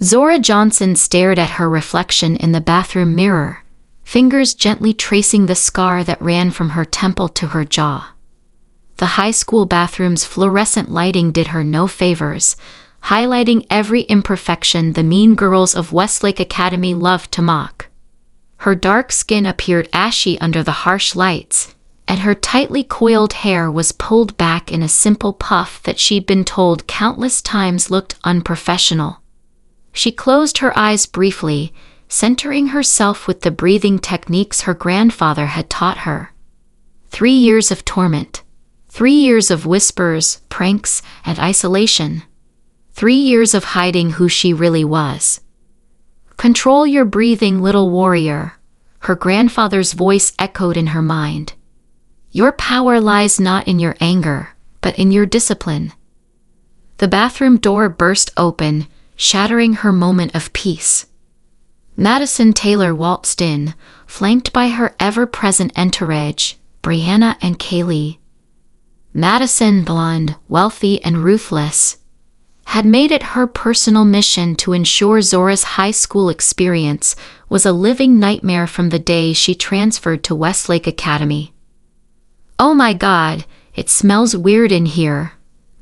Zora Johnson stared at her reflection in the bathroom mirror, fingers gently tracing the scar that ran from her temple to her jaw. The high school bathroom's fluorescent lighting did her no favors, highlighting every imperfection the mean girls of Westlake Academy loved to mock. Her dark skin appeared ashy under the harsh lights, and her tightly coiled hair was pulled back in a simple puff that she'd been told countless times looked unprofessional. She closed her eyes briefly, centering herself with the breathing techniques her grandfather had taught her. 3 years of torment. 3 years of whispers, pranks, and isolation. 3 years of hiding who she really was. "Control your breathing, little warrior," her grandfather's voice echoed in her mind. "Your power lies not in your anger, but in your discipline." The bathroom door burst open, shattering her moment of peace. Madison Taylor waltzed in, flanked by her ever-present entourage, Brianna and Kaylee. Madison, blonde, wealthy, and ruthless, had made it her personal mission to ensure Zora's high school experience was a living nightmare from the day she transferred to Westlake Academy. "Oh my God, it smells weird in here,"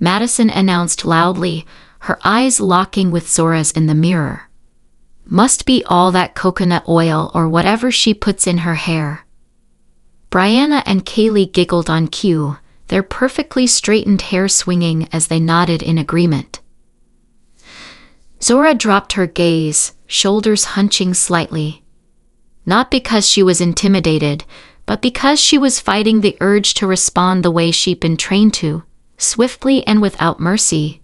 Madison announced loudly, her eyes locking with Zora's in the mirror. "Must be all that coconut oil or whatever she puts in her hair." Brianna and Kaylee giggled on cue, their perfectly straightened hair swinging as they nodded in agreement. Zora dropped her gaze, shoulders hunching slightly. Not because she was intimidated, but because she was fighting the urge to respond the way she'd been trained to, swiftly and without mercy.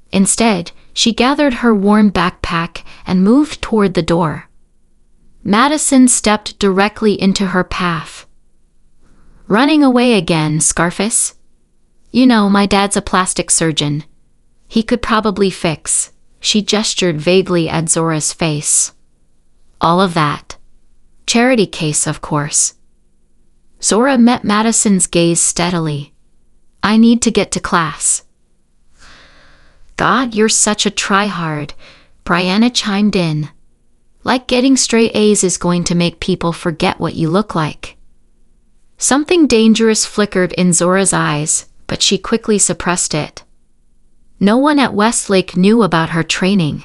Instead, she gathered her warm backpack and moved toward the door. Madison stepped directly into her path. "Running away again, Scarface? You know, my dad's a plastic surgeon. He could probably fix," she gestured vaguely at Zora's face. "All of that. Charity case, of course." Zora met Madison's gaze steadily. "I need to get to class." "God, you're such a tryhard," Brianna chimed in. "Like getting straight A's is going to make people forget what you look like." Something dangerous flickered in Zora's eyes, but she quickly suppressed it. No one at Westlake knew about her training.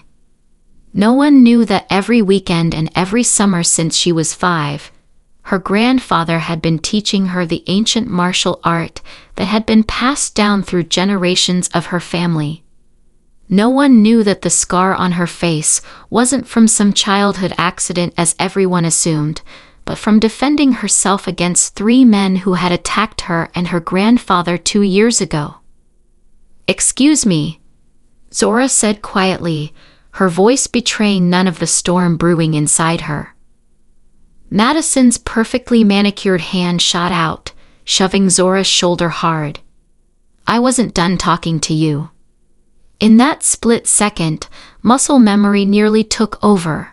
No one knew that every weekend and every summer since she was 5, her grandfather had been teaching her the ancient martial art that had been passed down through generations of her family. No one knew that the scar on her face wasn't from some childhood accident as everyone assumed, but from defending herself against 3 men who had attacked her and her grandfather 2 years ago. "Excuse me," Zora said quietly, her voice betraying none of the storm brewing inside her. Madison's perfectly manicured hand shot out, shoving Zora's shoulder hard. "I wasn't done talking to you." In that split second, muscle memory nearly took over.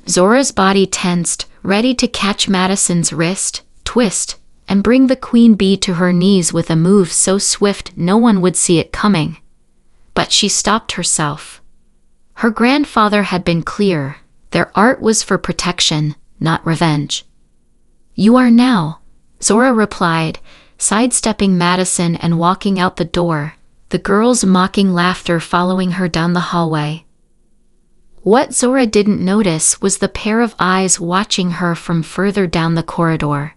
Zora's body tensed, ready to catch Madison's wrist, twist, and bring the queen bee to her knees with a move so swift no one would see it coming. But she stopped herself. Her grandfather had been clear, their art was for protection, not revenge. "You are now," Zora replied, sidestepping Madison and walking out the door, the girls' mocking laughter following her down the hallway. What Zora didn't notice was the pair of eyes watching her from further down the corridor.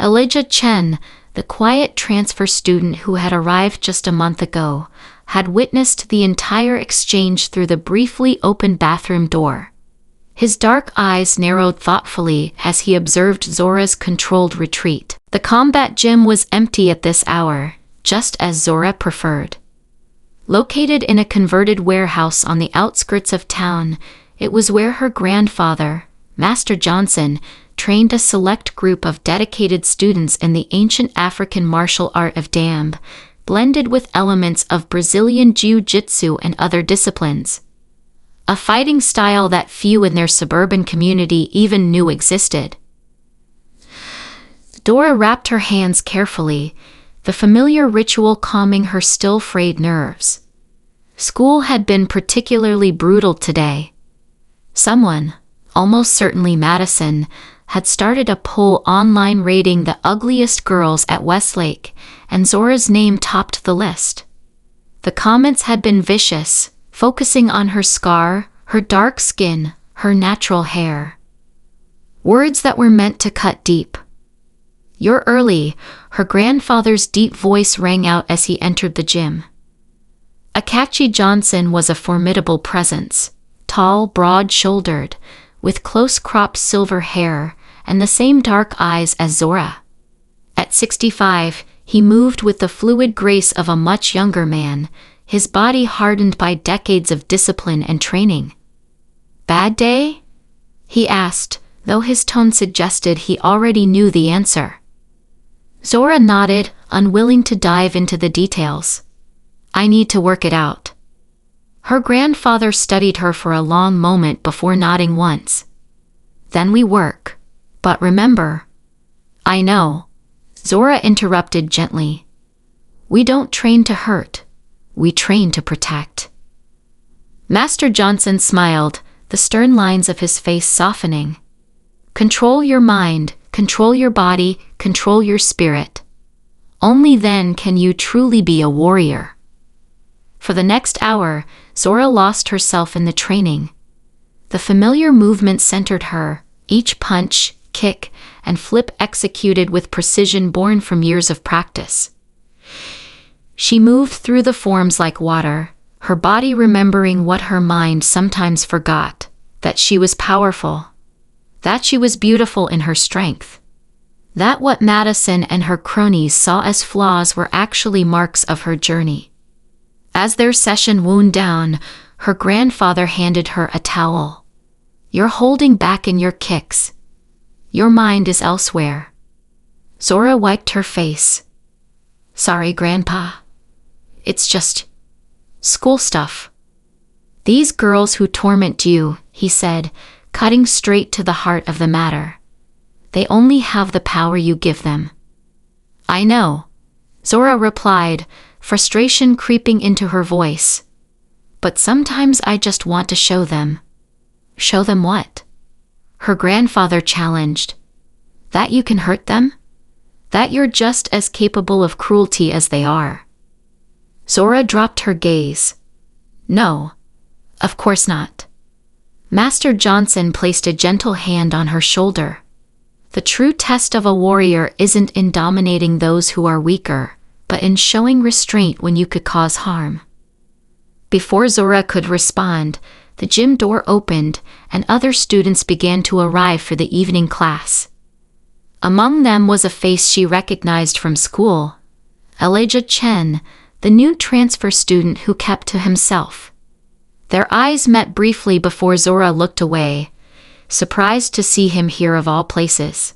Elijah Chen, the quiet transfer student who had arrived just a month ago, had witnessed the entire exchange through the briefly open bathroom door. His dark eyes narrowed thoughtfully as he observed Zora's controlled retreat. The combat gym was empty at this hour, just as Zora preferred. Located in a converted warehouse on the outskirts of town, it was where her grandfather, Master Johnson, trained a select group of dedicated students in the ancient African martial art of Dambe, blended with elements of Brazilian jiu-jitsu and other disciplines. A fighting style that few in their suburban community even knew existed. Dora wrapped her hands carefully, the familiar ritual calming her still frayed nerves. School had been particularly brutal today. Someone, almost certainly Madison, had started a poll online rating the ugliest girls at Westlake, and Zora's name topped the list. The comments had been vicious, focusing on her scar, her dark skin, her natural hair. Words that were meant to cut deep. "You're early," her grandfather's deep voice rang out as he entered the gym. Akachi Johnson was a formidable presence, tall, broad-shouldered, with close-cropped silver hair and the same dark eyes as Zora. At 65, he moved with the fluid grace of a much younger man, his body hardened by decades of discipline and training. "Bad day?" he asked, though his tone suggested he already knew the answer. Zora nodded, unwilling to dive into the details. "I need to work it out." Her grandfather studied her for a long moment before nodding once. "Then we work. But remember—" "I know," Zora interrupted gently. "We don't train to hurt. We train to protect." Master Johnson smiled, the stern lines of his face softening. "Control your mind, control your body, control your spirit. Only then can you truly be a warrior." For the next hour, Zora lost herself in the training. The familiar movements centered her, each punch, kick, and flip executed with precision born from years of practice. She moved through the forms like water, her body remembering what her mind sometimes forgot, that she was powerful, that she was beautiful in her strength, that what Madison and her cronies saw as flaws were actually marks of her journey. As their session wound down, her grandfather handed her a towel. "You're holding back in your kicks. Your mind is elsewhere." Zora wiped her face. "Sorry, Grandpa. It's just school stuff." "These girls who torment you," he said, cutting straight to the heart of the matter. "They only have the power you give them." "I know," Zora replied, frustration creeping into her voice. "But sometimes I just want to show them." "Show them what?" her grandfather challenged. "That you can hurt them? That you're just as capable of cruelty as they are?" Zora dropped her gaze. "No, of course not." Master Johnson placed a gentle hand on her shoulder. "The true test of a warrior isn't in dominating those who are weaker, but in showing restraint when you could cause harm." Before Zora could respond, the gym door opened and other students began to arrive for the evening class. Among them was a face she recognized from school, Elijah Chen, the new transfer student who kept to himself. Their eyes met briefly before Zora looked away, surprised to see him here of all places.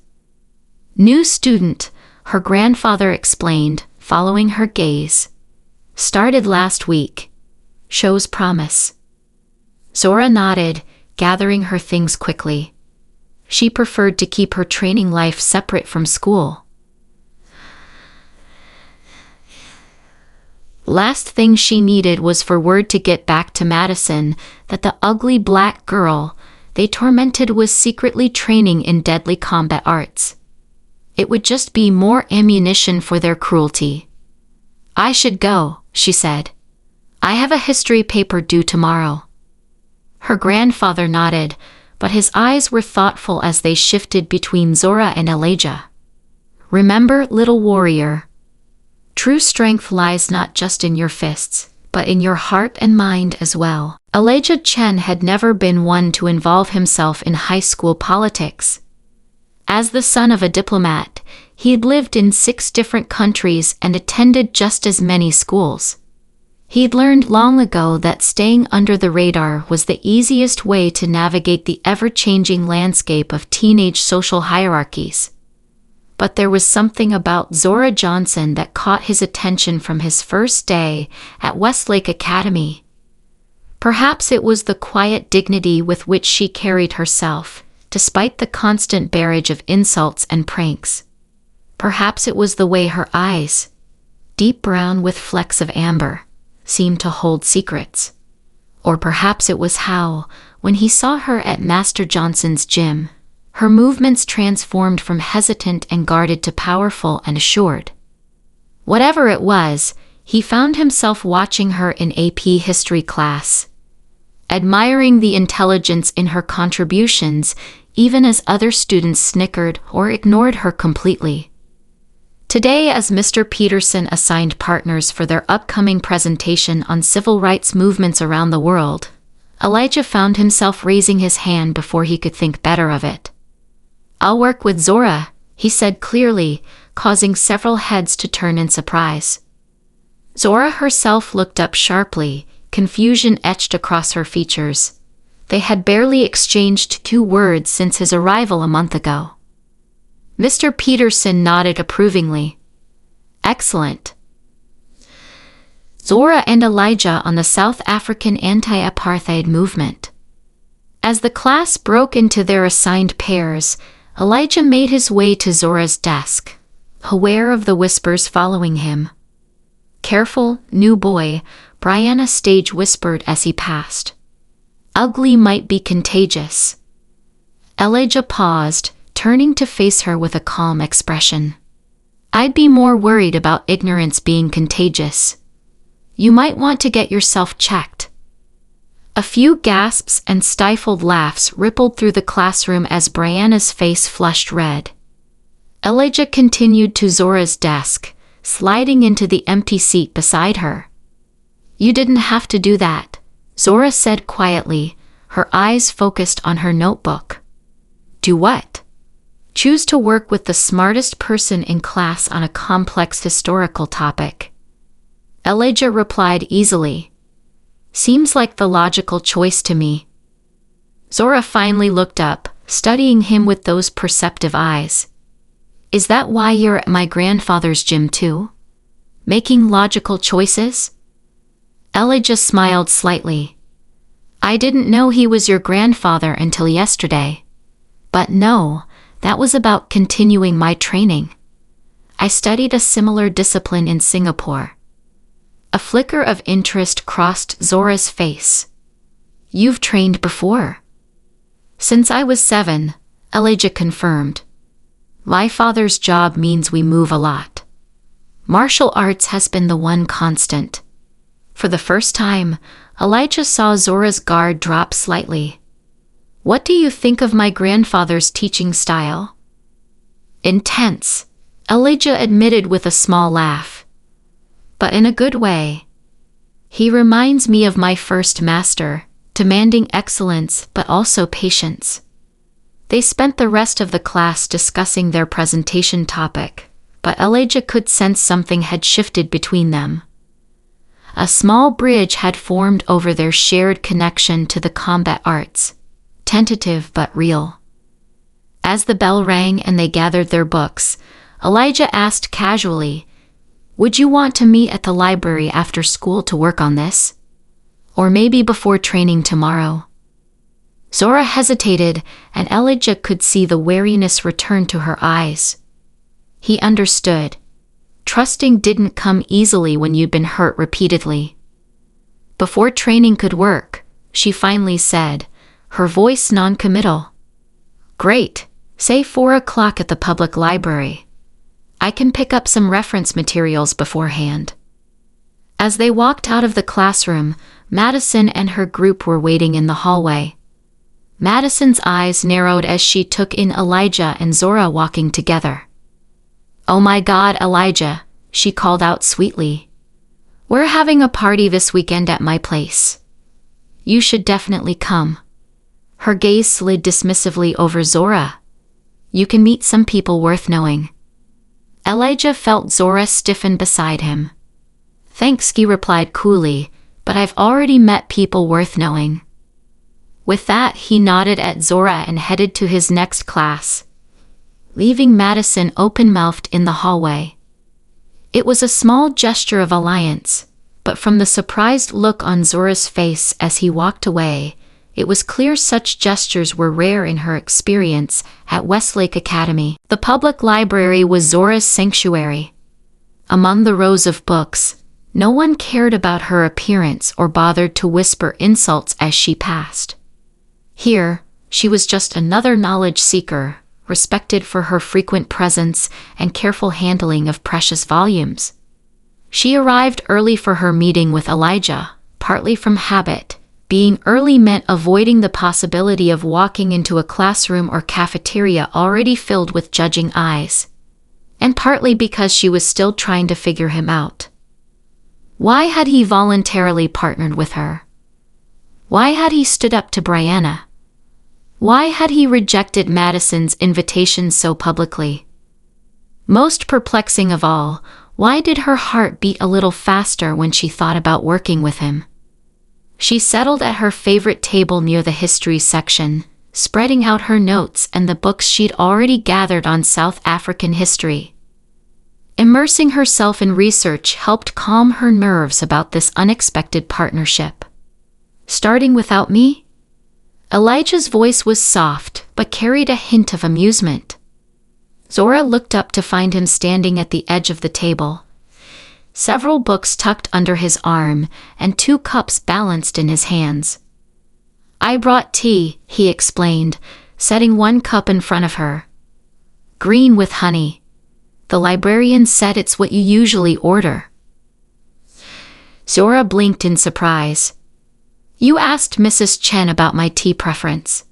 "New student," her grandfather explained, following her gaze. "Started last week. Shows promise." Zora nodded, gathering her things quickly. She preferred to keep her training life separate from school. Last thing she needed was for word to get back to Madison that the ugly black girl they tormented was secretly training in deadly combat arts. It would just be more ammunition for their cruelty. "I should go," she said. "I have a history paper due tomorrow." Her grandfather nodded, but his eyes were thoughtful as they shifted between Zora and Elijah. "Remember, little warrior, true strength lies not just in your fists, but in your heart and mind as well." Elijah Chen had never been one to involve himself in high school politics. As the son of a diplomat, he'd lived in 6 different countries and attended just as many schools. He'd learned long ago that staying under the radar was the easiest way to navigate the ever-changing landscape of teenage social hierarchies. But there was something about Zora Johnson that caught his attention from his first day at Westlake Academy. Perhaps it was the quiet dignity with which she carried herself, despite the constant barrage of insults and pranks. Perhaps it was the way her eyes, deep brown with flecks of amber, seemed to hold secrets. Or perhaps it was how, when he saw her at Master Johnson's gym, her movements transformed from hesitant and guarded to powerful and assured. Whatever it was, he found himself watching her in AP history class, admiring the intelligence in her contributions, even as other students snickered or ignored her completely. Today, as Mr. Peterson assigned partners for their upcoming presentation on civil rights movements around the world, Elijah found himself raising his hand before he could think better of it. "I'll work with Zora," he said clearly, causing several heads to turn in surprise. Zora herself looked up sharply, confusion etched across her features. They had barely exchanged 2 words since his arrival a month ago. Mr. Peterson nodded approvingly. "Excellent." Zora and Elijah on the South African anti-apartheid movement. As the class broke into their assigned pairs, Elijah made his way to Zora's desk, aware of the whispers following him. "Careful, new boy," Brianna stage whispered as he passed. "Ugly might be contagious." Elijah paused, turning to face her with a calm expression. "I'd be more worried about ignorance being contagious. You might want to get yourself checked." A few gasps and stifled laughs rippled through the classroom as Brianna's face flushed red. Elijah continued to Zora's desk, sliding into the empty seat beside her. "You didn't have to do that," Zora said quietly, her eyes focused on her notebook. "Do what?" "Choose to work with the smartest person in class on a complex historical topic." Elijah replied easily. "Seems like the logical choice to me." Zora finally looked up, studying him with those perceptive eyes. "Is that why you're at my grandfather's gym too? Making logical choices?" Elijah smiled slightly. "I didn't know he was your grandfather until yesterday. But no, that was about continuing my training. I studied a similar discipline in Singapore." A flicker of interest crossed Zora's face. "You've trained before?" "Since I was 7, Elijah confirmed. "My father's job means we move a lot. Martial arts has been the one constant." For the first time, Elijah saw Zora's guard drop slightly. "What do you think of my grandfather's teaching style?" "Intense," Elijah admitted with a small laugh. "But in a good way. He reminds me of my first master, demanding excellence but also patience." They spent the rest of the class discussing their presentation topic, but Elijah could sense something had shifted between them. A small bridge had formed over their shared connection to the combat arts, tentative but real. As the bell rang and they gathered their books, Elijah asked casually, "Would you want to meet at the library after school to work on this? Or maybe before training tomorrow?" Zora hesitated, and Elijah could see the wariness return to her eyes. He understood. Trusting didn't come easily when you'd been hurt repeatedly. "Before training could work," she finally said, her voice non-committal. "Great, say 4 o'clock at the public library. I can pick up some reference materials beforehand." As they walked out of the classroom, Madison and her group were waiting in the hallway. Madison's eyes narrowed as she took in Elijah and Zora walking together. "Oh my God, Elijah," she called out sweetly. "We're having a party this weekend at my place. You should definitely come." Her gaze slid dismissively over Zora. "You can meet some people worth knowing." Elijah felt Zora stiffen beside him. "Thanks," he replied coolly, "but I've already met people worth knowing." With that, he nodded at Zora and headed to his next class, leaving Madison open-mouthed in the hallway. It was a small gesture of alliance, but from the surprised look on Zora's face as he walked away, it was clear such gestures were rare in her experience at Westlake Academy. The public library was Zora's sanctuary. Among the rows of books, No one cared about her appearance or bothered to whisper insults as she passed. Here, she was just another knowledge seeker, respected for her frequent presence and careful handling of precious volumes. She arrived early for her meeting with Elijah, partly from habit. Being early meant avoiding the possibility of walking into a classroom or cafeteria already filled with judging eyes, and partly because she was still trying to figure him out. Why had he voluntarily partnered with her? Why had he stood up to Brianna? Why had he rejected Madison's invitation so publicly? Most perplexing of all, why did her heart beat a little faster when she thought about working with him? She settled at her favorite table near the history section, spreading out her notes and the books she'd already gathered on South African history. Immersing herself in research helped calm her nerves about this unexpected partnership. Starting without me? Elijah's voice was soft, but carried a hint of amusement. Zora looked up to find him standing at the edge of the table, several books tucked under his arm and 2 cups balanced in his hands. "I brought tea," he explained, setting 1 cup in front of her. "Green with honey. The librarian said it's what you usually order." Zora blinked in surprise. "You asked Mrs. Chen about my tea preference."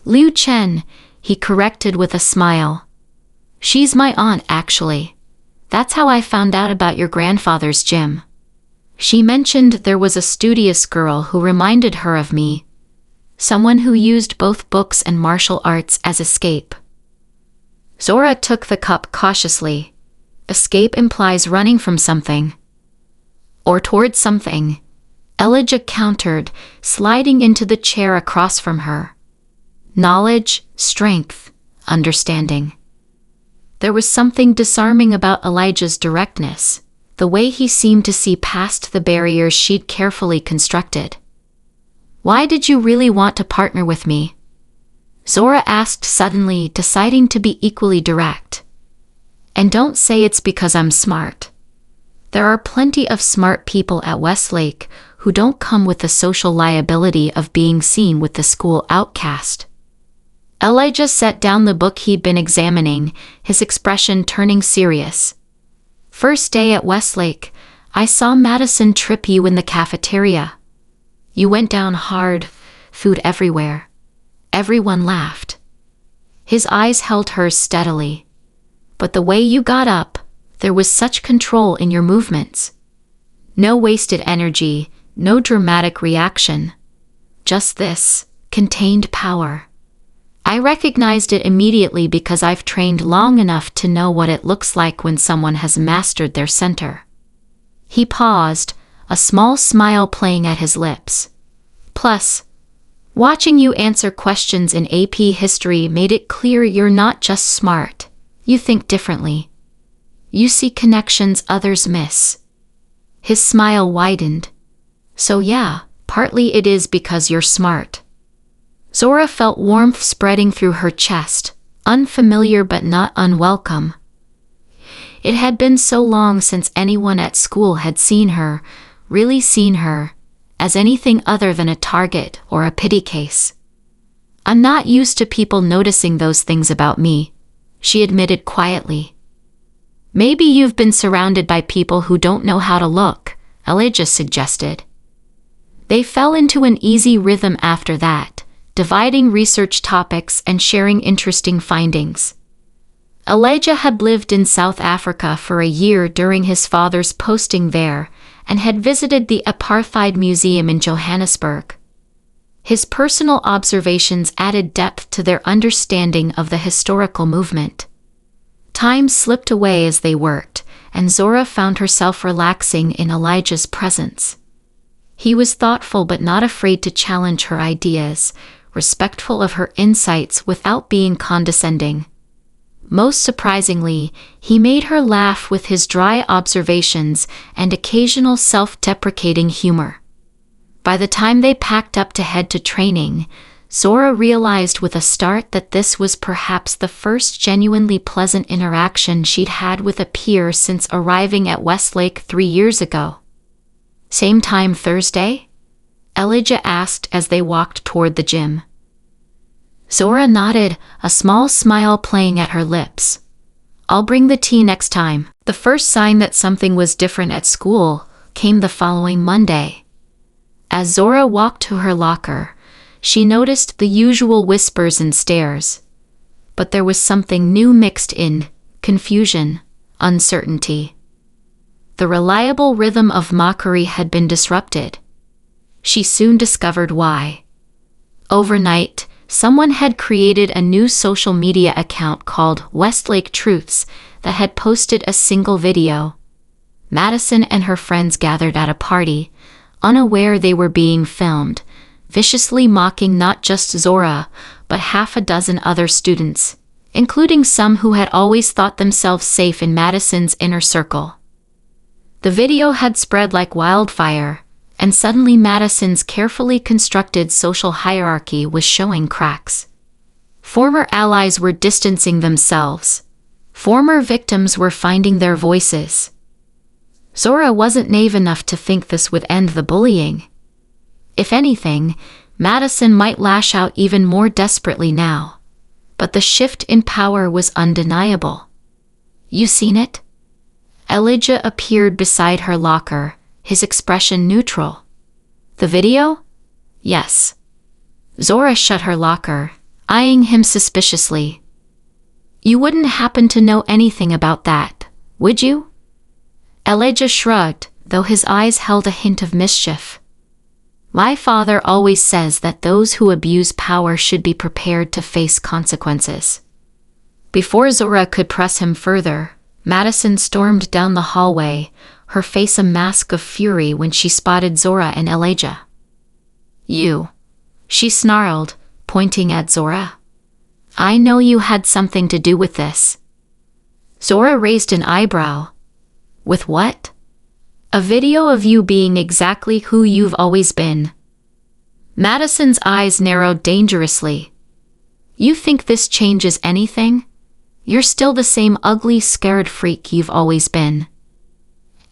"Liu Chen," he corrected with a smile. "She's my aunt, actually. That's how I found out about your grandfather's gym. She mentioned there was a studious girl who reminded her of me, someone who used both books and martial arts as escape." Zora took the cup cautiously. Escape implies running from something. Or towards something, Elijah countered, sliding into the chair across from her. Knowledge, strength, understanding. There was something disarming about Elijah's directness, the way he seemed to see past the barriers she'd carefully constructed. "Why did you really want to partner with me?" Zora asked suddenly, deciding to be equally direct. "And don't say it's because I'm smart. There are plenty of smart people at Westlake who don't come with the social liability of being seen with the school outcast." Elijah set down the book he'd been examining, his expression turning serious. "First day at Westlake, I saw Madison trip you in the cafeteria. You went down hard, food everywhere. Everyone laughed." His eyes held hers steadily. "But the way you got up, there was such control in your movements. No wasted energy, no dramatic reaction. Just this, contained power. I recognized it immediately because I've trained long enough to know what it looks like when someone has mastered their center." He paused, a small smile playing at his lips. "Plus, watching you answer questions in AP history made it clear you're not just smart, you think differently. You see connections others miss." His smile widened. "So yeah, partly it is because you're smart." Zora felt warmth spreading through her chest, unfamiliar but not unwelcome. It had been so long since anyone at school had seen her, really seen her, as anything other than a target or a pity case. "I'm not used to people noticing those things about me," she admitted quietly. "Maybe you've been surrounded by people who don't know how to look," Elijah suggested. They fell into an easy rhythm after that, dividing research topics and sharing interesting findings. Elijah had lived in South Africa for a year during his father's posting there and had visited the Apartheid Museum in Johannesburg. His personal observations added depth to their understanding of the historical movement. Time slipped away as they worked, and Zora found herself relaxing in Elijah's presence. He was thoughtful but not afraid to challenge her ideas, respectful of her insights without being condescending. Most surprisingly, he made her laugh with his dry observations and occasional self-deprecating humor. By the time they packed up to head to training, Zora realized with a start that this was perhaps the first genuinely pleasant interaction she'd had with a peer since arriving at Westlake 3 years ago. "Same time Thursday?" Elijah asked as they walked toward the gym. Zora nodded, a small smile playing at her lips. "I'll bring the tea next time." The first sign that something was different at school came the following Monday. As Zora walked to her locker, she noticed the usual whispers and stares. But there was something new mixed in: confusion, uncertainty. The reliable rhythm of mockery had been disrupted. She soon discovered why. Overnight, someone had created a new social media account called Westlake Truths that had posted a single video. Madison and her friends gathered at a party, unaware they were being filmed, viciously mocking not just Zora, but half a dozen other students, including some who had always thought themselves safe in Madison's inner circle. The video had spread like wildfire, and suddenly Madison's carefully constructed social hierarchy was showing cracks. Former allies were distancing themselves. Former victims were finding their voices. Zora wasn't naive enough to think this would end the bullying. If anything, Madison might lash out even more desperately now. But the shift in power was undeniable. "You seen it?" Elijah appeared beside her locker, his expression neutral. "The video?" "Yes." Zora shut her locker, eyeing him suspiciously. "You wouldn't happen to know anything about that, would you?" Elijah shrugged, though his eyes held a hint of mischief. "My father always says that those who abuse power should be prepared to face consequences." Before Zora could press him further, Madison stormed down the hallway, her face a mask of fury when she spotted Zora and Elijah. "You," she snarled, pointing at Zora. "I know you had something to do with this." Zora raised an eyebrow. "With what?" "A video of you being exactly who you've always been." Madison's eyes narrowed dangerously. "You think this changes anything? You're still the same ugly, scared freak you've always been.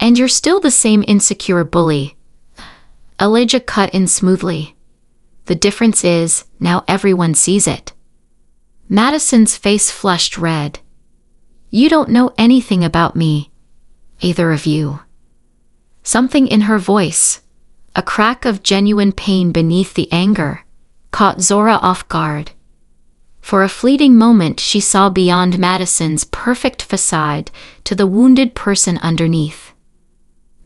And you're still the same insecure bully." Elijah cut in smoothly. "The difference is, now everyone sees it." Madison's face flushed red. "You don't know anything about me. Either of you." Something in her voice, a crack of genuine pain beneath the anger, caught Zora off guard. For a fleeting moment she saw beyond Madison's perfect facade to the wounded person underneath.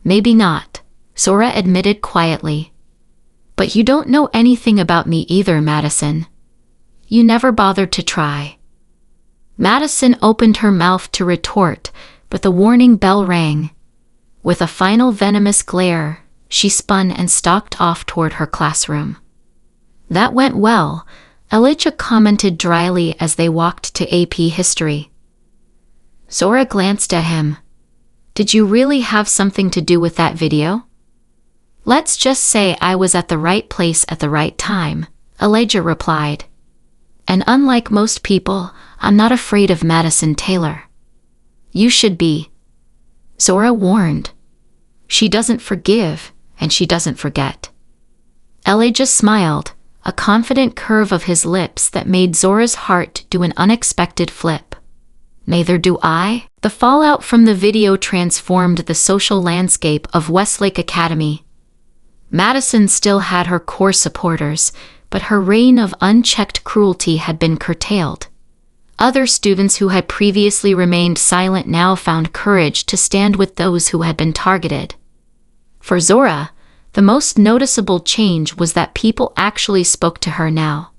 "Maybe not," Zora admitted quietly. "But you don't know anything about me either, Madison. You never bothered to try." Madison opened her mouth to retort, but the warning bell rang. With a final venomous glare, she spun and stalked off toward her classroom. "That went well," Elijah commented dryly as they walked to AP History. Zora glanced at him. "Did you really have something to do with that video?" "Let's just say I was at the right place at the right time," Elijah replied. "And unlike most people, I'm not afraid of Madison Taylor." "You should be," Zora warned. "She doesn't forgive, and she doesn't forget." Elijah smiled, a confident curve of his lips that made Zora's heart do an unexpected flip. "Neither do I." The fallout from the video transformed the social landscape of Westlake Academy. Madison still had her core supporters, but her reign of unchecked cruelty had been curtailed. Other students who had previously remained silent now found courage to stand with those who had been targeted. For Zora, the most noticeable change was that people actually spoke to her now.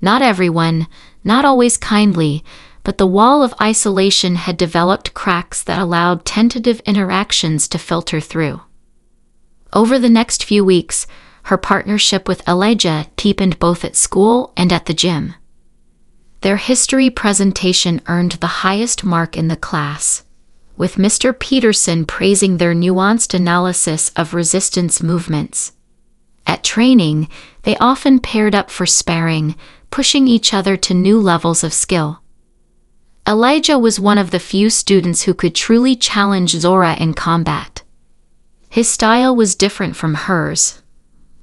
Not everyone, not always kindly, but the wall of isolation had developed cracks that allowed tentative interactions to filter through. Over the next few weeks, her partnership with Elijah deepened both at school and at the gym. Their history presentation earned the highest mark in the class, with Mr. Peterson praising their nuanced analysis of resistance movements. At training, they often paired up for sparring, pushing each other to new levels of skill. Elijah was one of the few students who could truly challenge Zora in combat. His style was different from hers,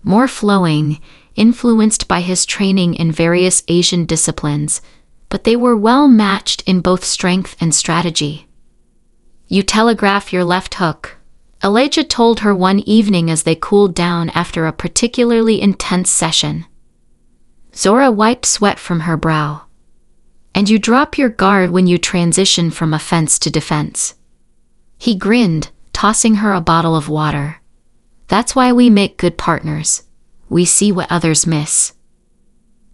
more flowing, influenced by his training in various Asian disciplines, but they were well matched in both strength and strategy. "You telegraph your left hook," Elijah told her one evening as they cooled down after a particularly intense session. Zora wiped sweat from her brow. "And you drop your guard when you transition from offense to defense." He grinned, tossing her a bottle of water. "That's why we make good partners. We see what others miss."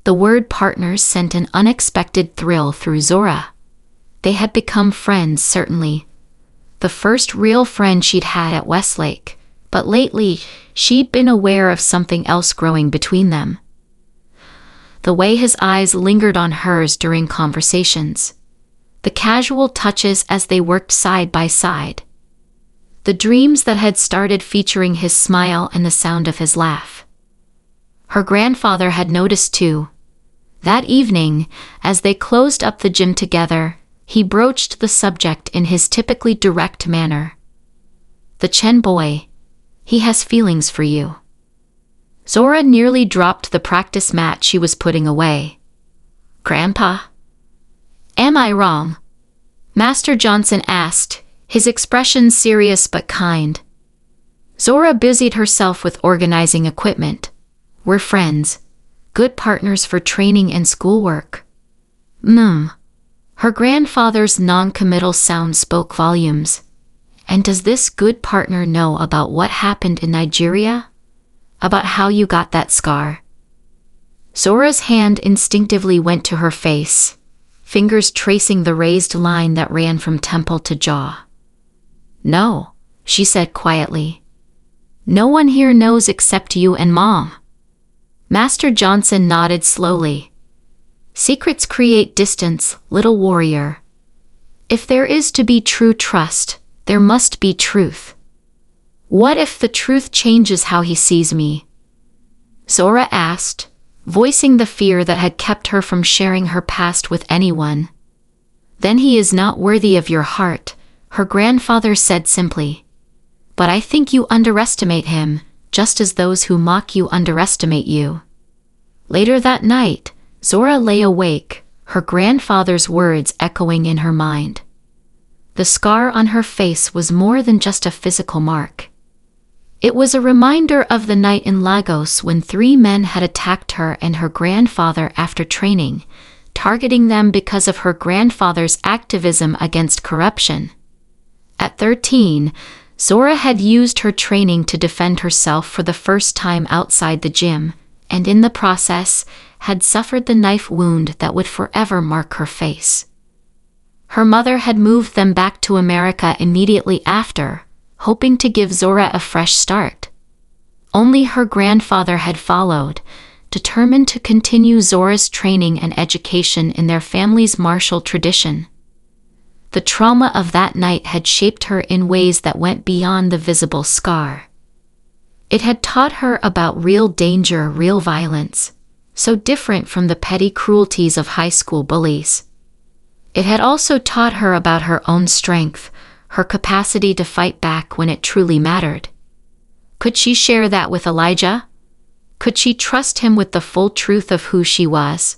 The word partners sent an unexpected thrill through Zora. They had become friends, certainly. The first real friend she'd had at Westlake, but lately she'd been aware of something else growing between them. The way his eyes lingered on hers during conversations. The casual touches as they worked side by side. The dreams that had started featuring his smile and the sound of his laugh. Her grandfather had noticed too. That evening, as they closed up the gym together, he broached the subject in his typically direct manner. "The Chen boy. He has feelings for you." Zora nearly dropped the practice mat she was putting away. "Grandpa? Am I wrong?" Master Johnson asked, his expression serious but kind. Zora busied herself with organizing equipment. "We're friends. Good partners for training and schoolwork." Her grandfather's non-committal sound spoke volumes. "And does this good partner know about what happened in Nigeria? About how you got that scar?" Zora's hand instinctively went to her face, fingers tracing the raised line that ran from temple to jaw. "No," she said quietly. "No one here knows except you and Mom." Master Johnson nodded slowly. "Secrets create distance, little warrior. If there is to be true trust, there must be truth. What if the truth changes how he sees me?" Zora asked, voicing the fear that had kept her from sharing her past with anyone. "Then he is not worthy of your heart," her grandfather said simply. "But I think you underestimate him, just as those who mock you underestimate you." Later that night, Zora lay awake, her grandfather's words echoing in her mind. The scar on her face was more than just a physical mark. It was a reminder of the night in Lagos when 3 men had attacked her and her grandfather after training, targeting them because of her grandfather's activism against corruption. At 13, Zora had used her training to defend herself for the first time outside the gym, and in the process, had suffered the knife wound that would forever mark her face. Her mother had moved them back to America immediately after, hoping to give Zora a fresh start. Only her grandfather had followed, determined to continue Zora's training and education in their family's martial tradition. The trauma of that night had shaped her in ways that went beyond the visible scar. It had taught her about real danger, real violence, so different from the petty cruelties of high school bullies. It had also taught her about her own strength, her capacity to fight back when it truly mattered. Could she share that with Elijah? Could she trust him with the full truth of who she was?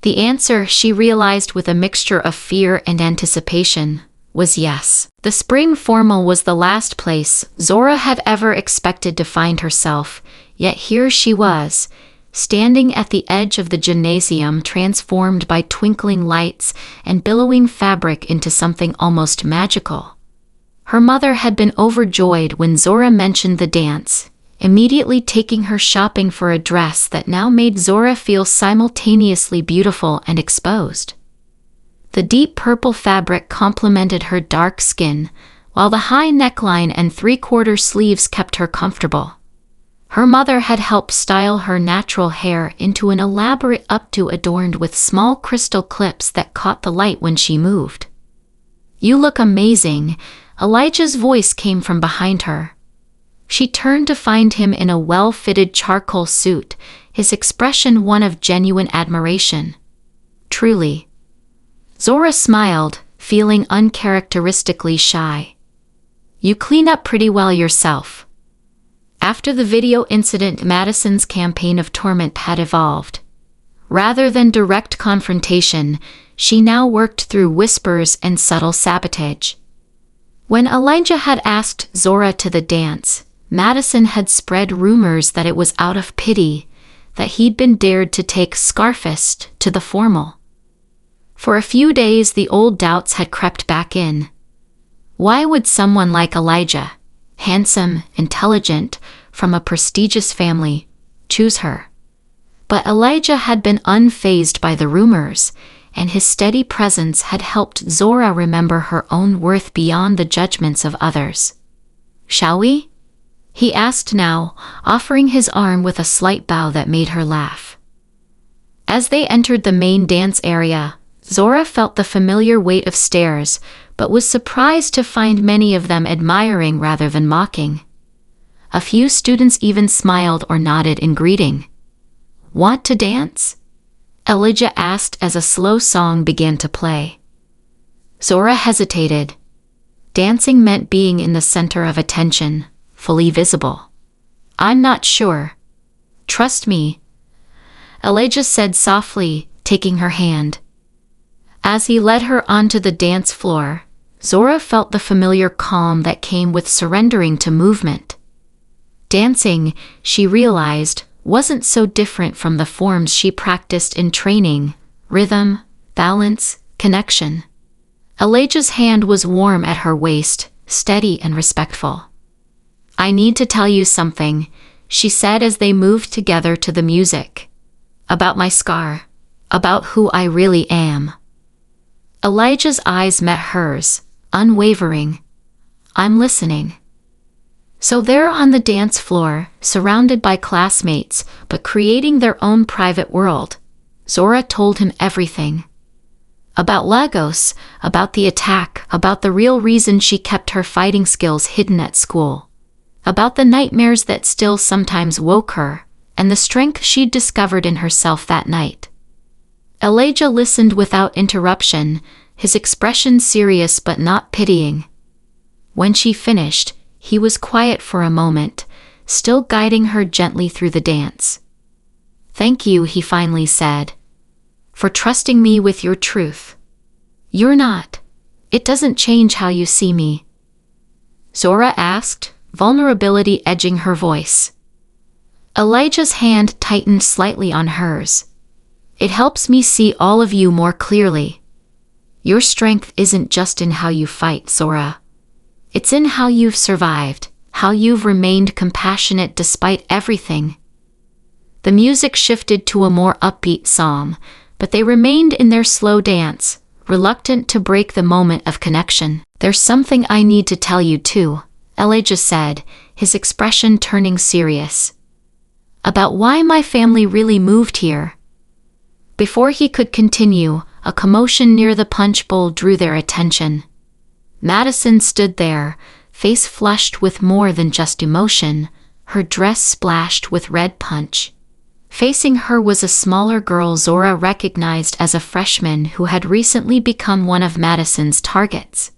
The answer, she realized with a mixture of fear and anticipation, was yes. The spring formal was the last place Zora had ever expected to find herself, yet here she was, standing at the edge of the gymnasium transformed by twinkling lights and billowing fabric into something almost magical. Her mother had been overjoyed when Zora mentioned the dance, immediately taking her shopping for a dress that now made Zora feel simultaneously beautiful and exposed. The deep purple fabric complemented her dark skin, while the high neckline and 3/4 sleeves kept her comfortable. Her mother had helped style her natural hair into an elaborate updo adorned with small crystal clips that caught the light when she moved. "You look amazing," Elijah's voice came from behind her. She turned to find him in a well-fitted charcoal suit, his expression one of genuine admiration. Truly. Zora smiled, feeling uncharacteristically shy. You clean up pretty well yourself. After the video incident, Madison's campaign of torment had evolved. Rather than direct confrontation, she now worked through whispers and subtle sabotage. When Elijah had asked Zora to the dance, Madison had spread rumors that it was out of pity, that he'd been dared to take Scarfist to the formal. For a few days the old doubts had crept back in. Why would someone like Elijah, handsome, intelligent, from a prestigious family, choose her? But Elijah had been unfazed by the rumors, and his steady presence had helped Zora remember her own worth beyond the judgments of others. Shall we? He asked now, offering his arm with a slight bow that made her laugh. As they entered the main dance area, Zora felt the familiar weight of stares, but was surprised to find many of them admiring rather than mocking. A few students even smiled or nodded in greeting. Want to dance? Elijah asked as a slow song began to play. Zora hesitated. Dancing meant being in the center of attention, fully visible. I'm not sure. Trust me, Elijah said softly, taking her hand. As he led her onto the dance floor, Zora felt the familiar calm that came with surrendering to movement. Dancing, she realized, wasn't so different from the forms she practiced in training: rhythm, balance, connection. Elijah's hand was warm at her waist, steady and respectful. I need to tell you something, she said as they moved together to the music. About my scar. About who I really am. Elijah's eyes met hers, unwavering. I'm listening. So there on the dance floor, surrounded by classmates, but creating their own private world, Zora told him everything. About Lagos, about the attack, about the real reason she kept her fighting skills hidden at school. About the nightmares that still sometimes woke her, and the strength she'd discovered in herself that night. Elijah listened without interruption, his expression serious but not pitying. When she finished, he was quiet for a moment, still guiding her gently through the dance. Thank you, he finally said, for trusting me with your truth. You're not. It doesn't change how you see me. Zora asked, vulnerability edging her voice. Elijah's hand tightened slightly on hers. It helps me see all of you more clearly. Your strength isn't just in how you fight, Zora. It's in how you've survived, how you've remained compassionate despite everything. The music shifted to a more upbeat psalm, but they remained in their slow dance, reluctant to break the moment of connection. There's something I need to tell you too, Elijah said, his expression turning serious. About why my family really moved here. Before he could continue, a commotion near the punch bowl drew their attention. Madison stood there, face flushed with more than just emotion, her dress splashed with red punch. Facing her was a smaller girl Zora recognized as a freshman who had recently become one of Madison's targets.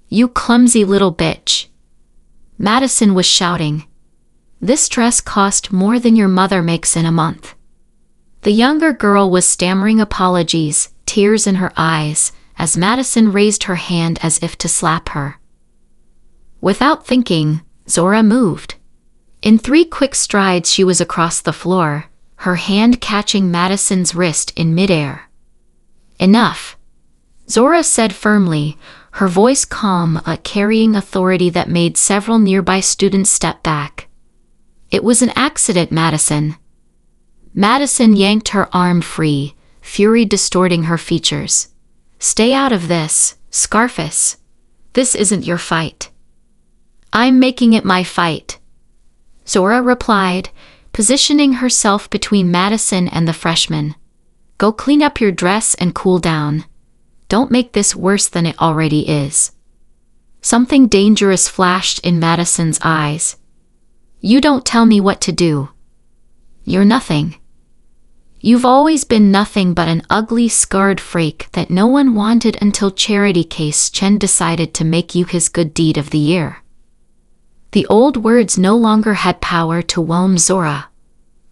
You clumsy little bitch. Madison was shouting. This dress cost more than your mother makes in a month. The younger girl was stammering apologies, tears in her eyes, as Madison raised her hand as if to slap her. Without thinking, Zora moved. In 3 quick strides she was across the floor, her hand catching Madison's wrist in midair. Enough, Zora said firmly, her voice calm but carrying authority that made several nearby students step back. It was an accident, Madison. Madison yanked her arm free, fury distorting her features. Stay out of this, Scarface. This isn't your fight. I'm making it my fight, Zora replied, positioning herself between Madison and the freshman. Go clean up your dress and cool down. Don't make this worse than it already is. Something dangerous flashed in Madison's eyes. You don't tell me what to do. You're nothing. You've always been nothing but an ugly, scarred freak that no one wanted until Charity Case Chen decided to make you his good deed of the year. The old words no longer had power to whelm Zora.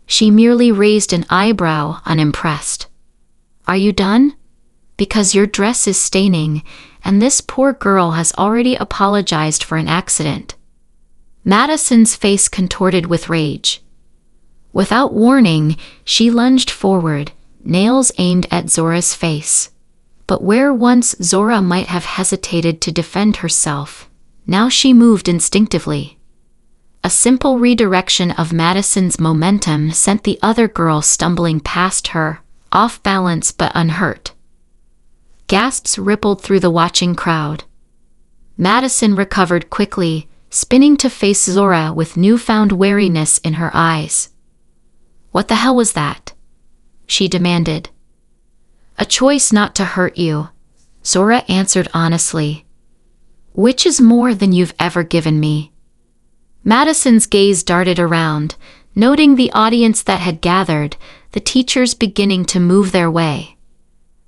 She merely raised an eyebrow, unimpressed. Are you done? Because your dress is staining, and this poor girl has already apologized for an accident. Madison's face contorted with rage. Without warning, she lunged forward, nails aimed at Zora's face. But where once Zora might have hesitated to defend herself, now she moved instinctively. A simple redirection of Madison's momentum sent the other girl stumbling past her, off balance but unhurt. Gasps rippled through the watching crowd. Madison recovered quickly, spinning to face Zora with newfound wariness in her eyes. What the hell was that? She demanded. A choice not to hurt you, Zora answered honestly. Which is more than you've ever given me. Madison's gaze darted around, noting the audience that had gathered, the teachers beginning to move their way.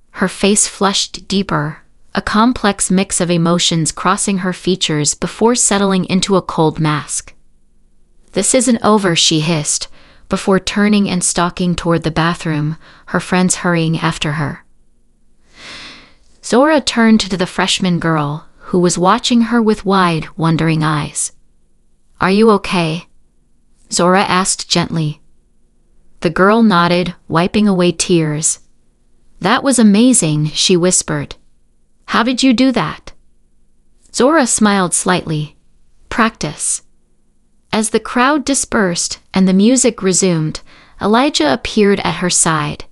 Her face flushed deeper, a complex mix of emotions crossing her features before settling into a cold mask. This isn't over, she hissed, before turning and stalking toward the bathroom, her friends hurrying after her. Zora turned to the freshman girl, who was watching her with wide, wondering eyes. Are you okay? Zora asked gently. The girl nodded, wiping away tears. That was amazing, she whispered. How did you do that? Zora smiled slightly. Practice. As the crowd dispersed and the music resumed, Elijah appeared at her side.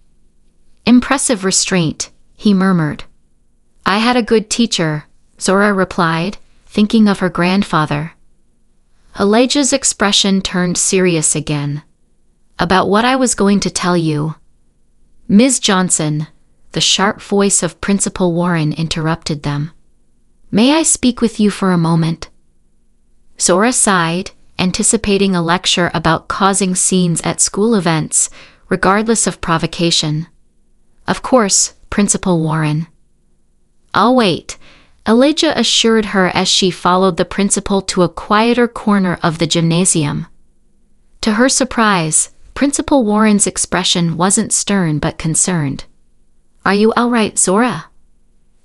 Impressive restraint, he murmured. I had a good teacher, Zora replied, thinking of her grandfather. Elijah's expression turned serious again. About what I was going to tell you. Ms. Johnson, the sharp voice of Principal Warren interrupted them. May I speak with you for a moment? Zora sighed, anticipating a lecture about causing scenes at school events, regardless of provocation. Of course, Principal Warren. I'll wait, Elijah assured her as she followed the principal to a quieter corner of the gymnasium. To her surprise, Principal Warren's expression wasn't stern but concerned. Are you all right, Zora?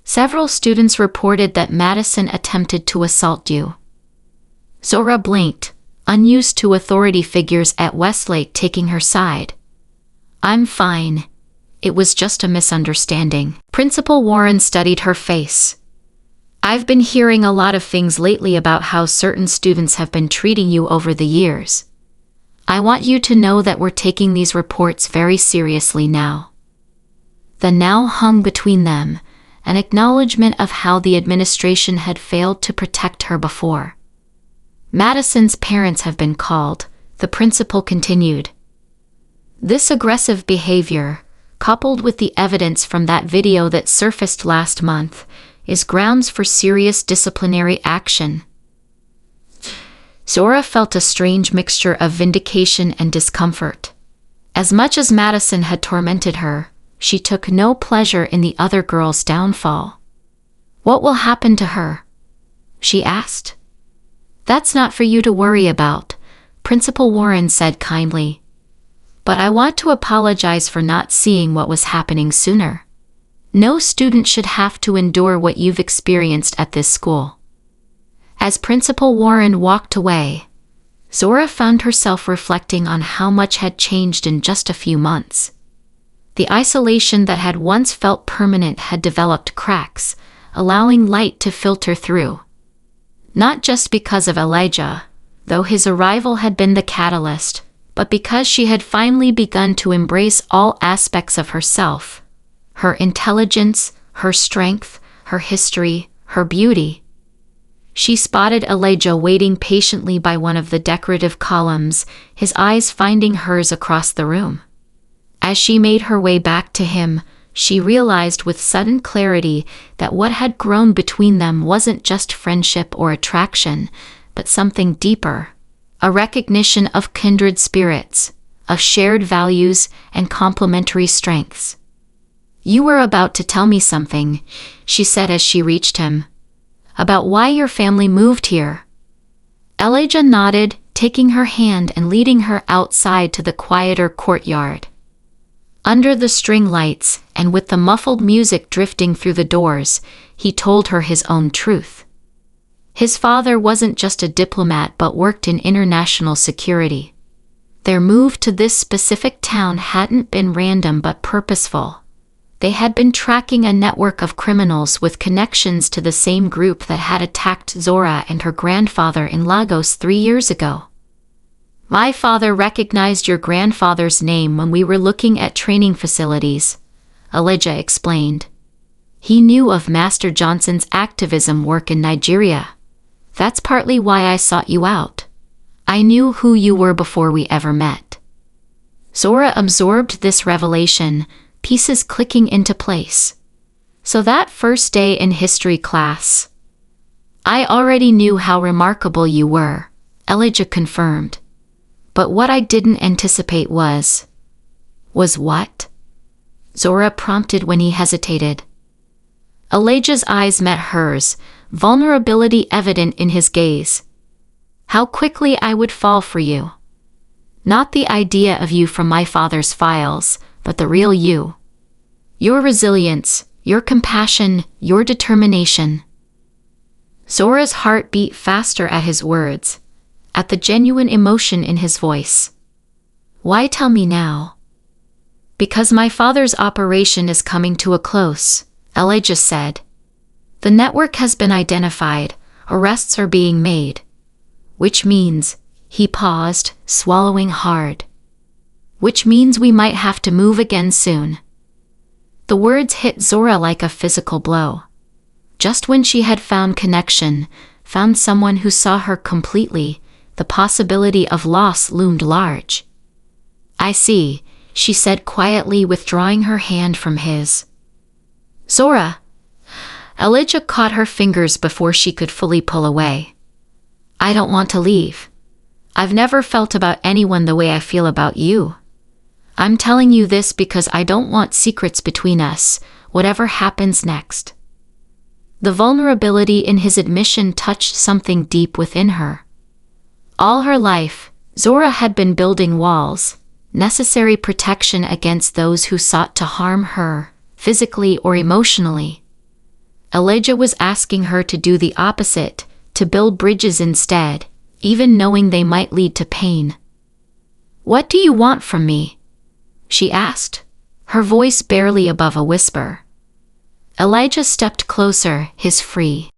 Several students reported that Madison attempted to assault you. Zora blinked, unused to authority figures at Westlake taking her side. I'm fine. It was just a misunderstanding. Principal Warren studied her face. I've been hearing a lot of things lately about how certain students have been treating you over the years. I want you to know that we're taking these reports very seriously now. The now hung between them, an acknowledgement of how the administration had failed to protect her before. Madison's parents have been called, the principal continued. This aggressive behavior, coupled with the evidence from that video that surfaced last month, is grounds for serious disciplinary action. Zora felt a strange mixture of vindication and discomfort. As much as Madison had tormented her, she took no pleasure in the other girl's downfall. What will happen to her? She asked. That's not for you to worry about, Principal Warren said kindly. But I want to apologize for not seeing what was happening sooner. No student should have to endure what you've experienced at this school. As Principal Warren walked away, Zora found herself reflecting on how much had changed in just a few months. The isolation that had once felt permanent had developed cracks, allowing light to filter through. Not just because of Elijah, though his arrival had been the catalyst, but because she had finally begun to embrace all aspects of herself. Her intelligence, her strength, her history, her beauty. She spotted Elijah waiting patiently by one of the decorative columns, his eyes finding hers across the room. As she made her way back to him, she realized with sudden clarity that what had grown between them wasn't just friendship or attraction, but something deeper, a recognition of kindred spirits, of shared values and complementary strengths. You were about to tell me something, she said as she reached him. About why your family moved here. Elijah nodded, taking her hand and leading her outside to the quieter courtyard. Under the string lights, and with the muffled music drifting through the doors, he told her his own truth. His father wasn't just a diplomat but worked in international security. Their move to this specific town hadn't been random but purposeful. They had been tracking a network of criminals with connections to the same group that had attacked Zora and her grandfather in Lagos 3 years ago. My father recognized your grandfather's name when we were looking at training facilities, Elijah explained. He knew of Master Johnson's activism work in Nigeria. That's partly why I sought you out. I knew who you were before we ever met. Zora absorbed this revelation, pieces clicking into place. So that first day in history class. I already knew how remarkable you were, Elijah confirmed. But what I didn't anticipate was what? Zora prompted when he hesitated. Elijah's eyes met hers, vulnerability evident in his gaze. How quickly I would fall for you. Not the idea of you from my father's files, but the real you. Your resilience, your compassion, your determination. Zora's heart beat faster at his words, at the genuine emotion in his voice. Why tell me now? Because my father's operation is coming to a close, Elijah said. The network has been identified, arrests are being made. Which means, he paused, swallowing hard. Which means we might have to move again soon. The words hit Zora like a physical blow. Just when she had found connection, found someone who saw her completely, the possibility of loss loomed large. I see, she said quietly, withdrawing her hand from his. Zora! Elijah caught her fingers before she could fully pull away. I don't want to leave. I've never felt about anyone the way I feel about you. I'm telling you this because I don't want secrets between us, whatever happens next. The vulnerability in his admission touched something deep within her. All her life, Zora had been building walls, necessary protection against those who sought to harm her, physically or emotionally. Elijah was asking her to do the opposite, to build bridges instead, even knowing they might lead to pain. What do you want from me? She asked, her voice barely above a whisper. Elijah stepped closer, his free,